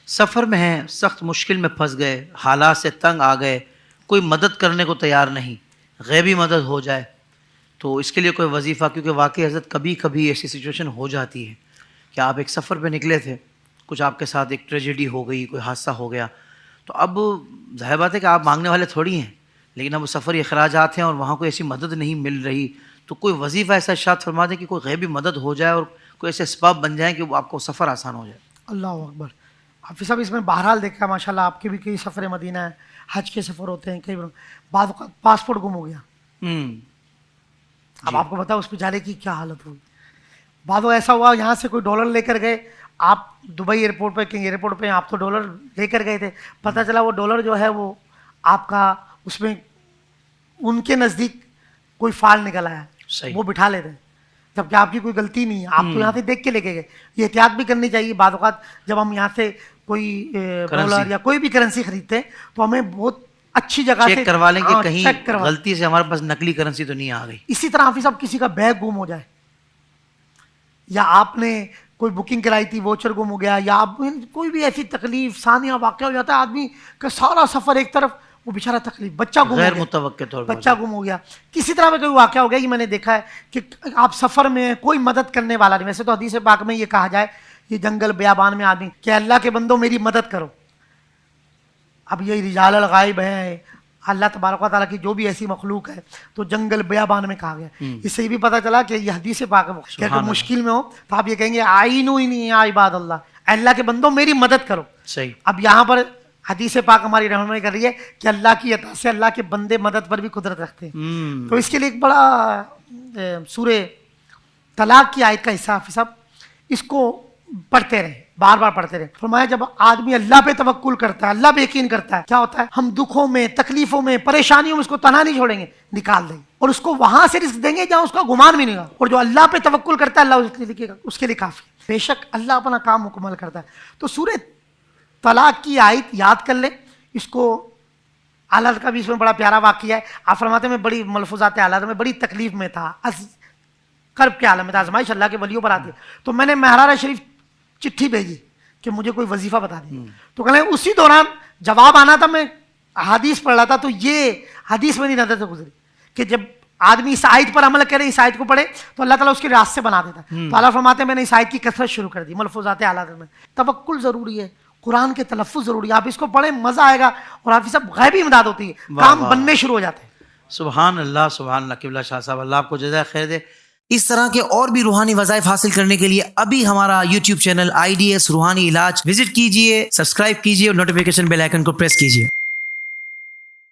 سفر میں ہیں، سخت مشکل میں پھنس گئے، حالات سے تنگ آ گئے، کوئی مدد کرنے کو تیار نہیں، غیبی مدد ہو جائے تو اس کے لیے کوئی وظیفہ، کیونکہ واقعی حضرت کبھی کبھی ایسی سچویشن ہو جاتی ہے کہ آپ ایک سفر پہ نکلے تھے، کچھ آپ کے ساتھ ایک ٹریجڈی ہو گئی، کوئی حادثہ ہو گیا، تو اب ظاہر بات ہے کہ آپ مانگنے والے تھوڑی ہیں، لیکن اب وہ سفری اخراجات ہیں اور وہاں کوئی ایسی مدد نہیں مل رہی، تو کوئی وظیفہ ایسا ارشاد فرما دیں کہ کوئی غیبی مدد ہو جائے اور کوئی ایسے اسباب بن جائیں کہ وہ آپ کو سفر آسان ہو جائے۔ اللہ اکبر۔ حافظ صاحب اس میں بہرحال دیکھا ماشاء اللہ آپ کے بھی کئی سفر مدینہ ہیں، حج کے سفر ہوتے ہیں، کئی بعض اوقات پاسپورٹ گم ہو گیا، اب آپ کو بتاؤ اس پہ جانے کی کیا حالت ہوئی۔ بعض وہ ایسا ہوا یہاں سے کوئی ڈالر لے کر گئے، آپ دبئی ایئرپورٹ پہ کنگ ایئرپورٹ پہ آپ تو ڈالر لے کر گئے تھے، پتہ چلا وہ ڈالر جو ہے وہ آپ کا اس میں ان کے نزدیک کوئی فال نکل آیا، وہ بٹھا لیتے ہیں جبکہ آپ کی کوئی غلطی نہیں ہے، آپ تو یہاں سے دیکھ کے لے کے گئے۔ یہ احتیاط بھی کرنی چاہیے، بعض اوقات جب ہم یہاں سے کوئی ڈالر یا کوئی بھی کرنسی خریدتے ہیں تو ہمیں بہت اچھی جگہ سے چیک کروا لیں کہ کہیں غلطی سے ہمارے پاس نقلی کرنسی تو نہیں آ گئی۔ اسی طرح حافظ صاحب کسی کا بیگ گم ہو جائے یا آپ نے کوئی بکنگ کرائی تھی ووچر گم ہو گیا، یا آپ کوئی بھی ایسی تکلیف ثانیہ واقع ہو جاتا ہے، آدمی کا سارا سفر ایک طرف، وہ بیچارہ تکلیف، بچہ گم ہو گیا، غیر متوقع طور پر بچہ گم ہو گیا، کسی طرح میں کوئی واقعہ ہو گیا، یہ میں نے دیکھا ہے کہ آپ سفر میں کوئی مدد کرنے والا نہیں۔ ویسے تو حدیث پاک میں یہ کہا جائے، یہ جنگل بیابان میں آدمی کہ اللہ کے بندوں میری مدد کرو، اب یہ رجال الغائب ہے، اللہ تبارک و تعالیٰ کی جو بھی ایسی مخلوق ہے، تو جنگل بیابان میں کہا گیا۔ اس سے یہ بھی پتہ چلا کہ یہ حدیث پاک ہے کہ اگر مشکل میں ہو تو آپ یہ کہیں گے آئینونی یا عباد اللہ، اللہ کے بندوں میری مدد کرو۔ صحیح۔ اب یہاں پر حدیث پاک ہماری رہنمائی کر رہی ہے کہ اللہ کی عطا سے اللہ کے بندے مدد پر بھی قدرت رکھتے ہیں، تو اس کے لیے ایک بڑا سورہ طلاق کی آیت کا حصہ حافظ صاحب اس کو پڑھتے رہے، بار بار پڑھتے رہے۔ فرمایا جب آدمی اللہ پہ توکل کرتا ہے، اللہ پہ یقین کرتا ہے، کیا ہوتا ہے؟ ہم دکھوں میں، تکلیفوں میں، پریشانیوں میں اس کو تنہا نہیں چھوڑیں گے، نکال دیں گے اور اس کو وہاں سے رزق دیں گے جہاں اس کا گمان بھی نہیں ہوگا، اور جو اللہ پہ توکل کرتا ہے اللہ اس کے لیے کافی ہے، بے شک اللہ اپنا کام مکمل کرتا ہے۔ تو سورہ طلاق کی آیت یاد کر لیں، اس کو اعلیٰ کا بھی اس میں بڑا پیارا واقعہ ہے۔ آپ فرماتے میں بڑی ملفوظات اعلیٰ میں بڑی تکلیف میں تھا، کرب کے عالم میں تھا، آزمائش اللہ کے ولیوں پر آتی ہے، تو میں نے مہرارہ شریف چٹھی بھیجی کہ مجھے کوئی وظیفہ بتا دیں، تو کہنے اسی دوران جواب آنا تھا، میں حدیث پڑھ رہا تھا، تو یہ حدیث میں نہیں نظر سے گزری کہ جب آدمی اس آیت پر عمل کرے، اس آیت کو پڑھے تو اللہ تعالیٰ اس کے راستے بنا دیتا ہے۔ تو اللہ فرماتے ہیں میں نے اس آیت کی کثرت شروع کر دی، ملفوظات اعلیٰ میں توکل ضروری ہے، قرآن کے تلفظ ضروری ہے، آپ اس کو پڑھیں مزہ آئے گا، اور آپ سب غیبی امداد ہوتی ہے، کام بننے شروع ہو جاتے ہیں۔ سبحان اللہ، سبحان اللہ۔ قبلہ شاہ صاحب اللہ آپ کو جزائے خیر دے۔ اس طرح کے اور بھی روحانی وظائف حاصل کرنے کے لیے ابھی ہمارا یوٹیوب چینل IDS روحانی علاج وزٹ کیجئے، سبسکرائب کیجئے اور نوٹیفیکیشن بیل آئیکن کو پریس کیجئے۔